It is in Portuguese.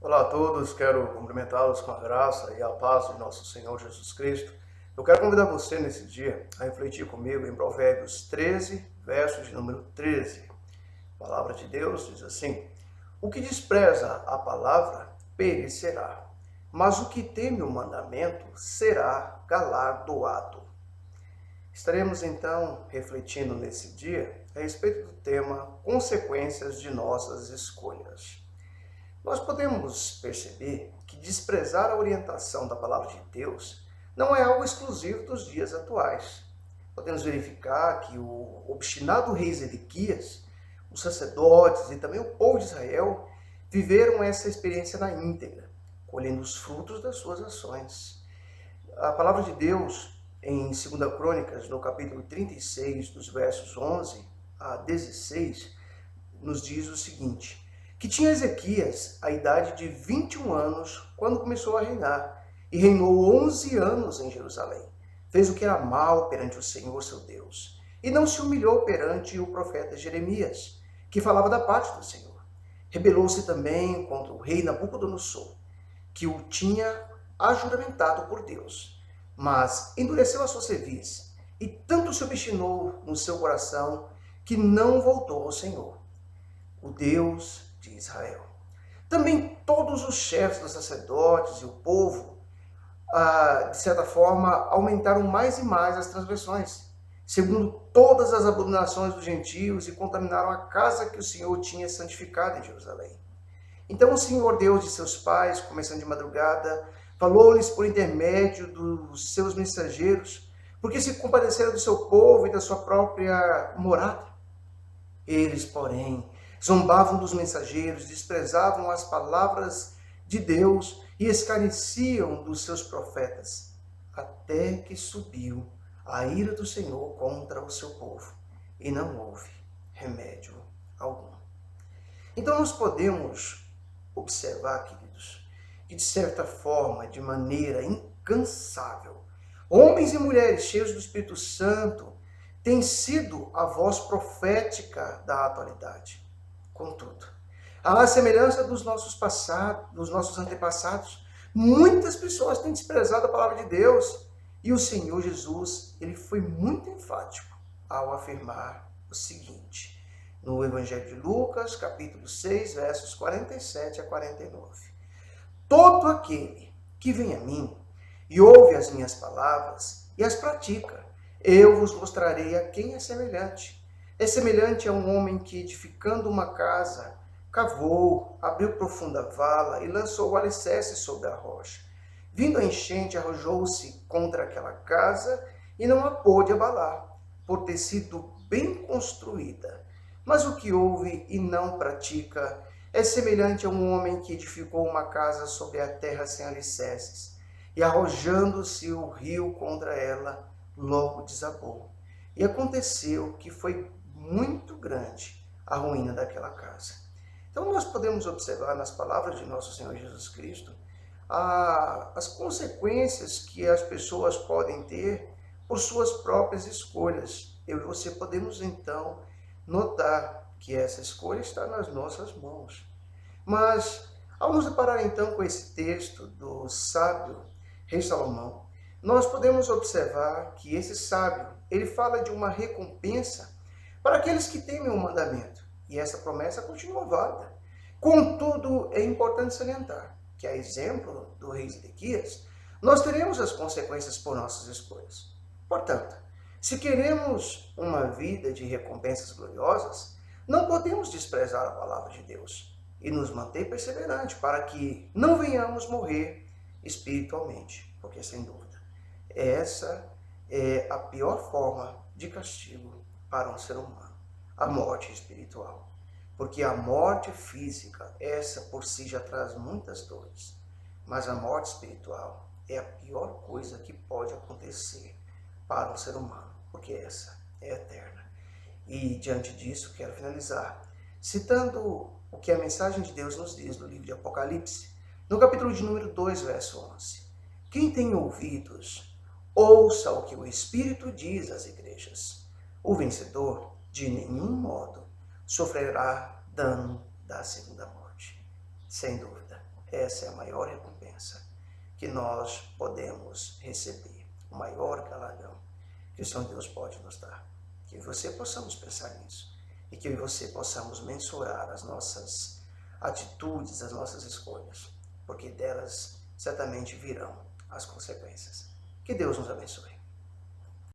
Olá a todos, quero cumprimentá-los com a graça e a paz de nosso Senhor Jesus Cristo. Eu quero convidar você nesse dia a refletir comigo em Provérbios 13, verso de número 13. A palavra de Deus diz assim: o que despreza a palavra perecerá, mas o que teme o mandamento será galardoado. Estaremos então refletindo nesse dia a respeito do tema consequências de nossas escolhas. Nós podemos perceber que desprezar a orientação da palavra de Deus não é algo exclusivo dos dias atuais. Podemos verificar que o obstinado rei Zedequias, os sacerdotes e também o povo de Israel viveram essa experiência na íntegra, colhendo os frutos das suas ações. A palavra de Deus, em 2 Crônicas, no capítulo 36, dos versos 11 a 16, nos diz o seguinte: que tinha Ezequias a idade de 21 anos quando começou a reinar, e reinou 11 anos em Jerusalém. Fez o que era mal perante o Senhor seu Deus, e não se humilhou perante o profeta Jeremias, que falava da parte do Senhor. Rebelou-se também contra o rei Nabucodonosor, que o tinha ajuramentado por Deus, mas endureceu a sua cerviz, e tanto se obstinou no seu coração, que não voltou ao Senhor, o Deus de Israel. Também todos os chefes dos sacerdotes e o povo, de certa forma, aumentaram mais e mais as transgressões, segundo todas as abominações dos gentios, e contaminaram a casa que o Senhor tinha santificado em Jerusalém. Então o Senhor Deus de seus pais, começando de madrugada, falou-lhes por intermédio dos seus mensageiros, porque se compadeceram do seu povo e da sua própria morada. Eles, porém, zombavam dos mensageiros, desprezavam as palavras de Deus e escarneciam dos seus profetas, até que subiu a ira do Senhor contra o seu povo, e não houve remédio algum. Então nós podemos observar, queridos, que de certa forma, de maneira incansável, homens e mulheres cheios do Espírito Santo têm sido a voz profética da atualidade. Contudo, à semelhança dos nossos antepassados, muitas pessoas têm desprezado a palavra de Deus, e o Senhor Jesus, ele foi muito enfático ao afirmar o seguinte, no Evangelho de Lucas, capítulo 6, versos 47 a 49. Todo aquele que vem a mim e ouve as minhas palavras e as pratica, eu vos mostrarei a quem é semelhante. É semelhante a um homem que, edificando uma casa, cavou, abriu profunda vala e lançou o alicerce sobre a rocha. Vindo a enchente, arrojou-se contra aquela casa e não a pôde abalar, por ter sido bem construída. Mas o que ouve e não pratica é semelhante a um homem que edificou uma casa sobre a terra sem alicerces, e arrojando-se o rio contra ela, logo desabou. E aconteceu que foi muito grande a ruína daquela casa. Então nós podemos observar nas palavras de nosso Senhor Jesus Cristo as consequências que as pessoas podem ter por suas próprias escolhas. Eu e você podemos então notar que essa escolha está nas nossas mãos. Mas ao nos deparar então com esse texto do sábio rei Salomão, nós podemos observar que esse sábio, ele fala de uma recompensa para aqueles que temem o mandamento. E essa promessa continua válida. Contudo, é importante salientar que, a exemplo do rei Zedequias, nós teremos as consequências por nossas escolhas. Portanto, se queremos uma vida de recompensas gloriosas, não podemos desprezar a palavra de Deus e nos manter perseverantes para que não venhamos morrer espiritualmente, porque sem dúvida, essa é a pior forma de castigo para um ser humano, a morte espiritual. Porque a morte física, essa por si já traz muitas dores, mas a morte espiritual é a pior coisa que pode acontecer para um ser humano, porque essa é eterna. E diante disso, quero finalizar citando o que a mensagem de Deus nos diz no livro de Apocalipse, no capítulo de número 2, verso 11. Quem tem ouvidos, ouça o que o Espírito diz às igrejas. O vencedor, de nenhum modo, sofrerá dano da segunda morte. Sem dúvida, essa é a maior recompensa que nós podemos receber, o maior galardão que o Senhor Deus pode nos dar. Que você possamos pensar nisso e que eu e você possamos mensurar as nossas atitudes, as nossas escolhas, porque delas certamente virão as consequências. Que Deus nos abençoe.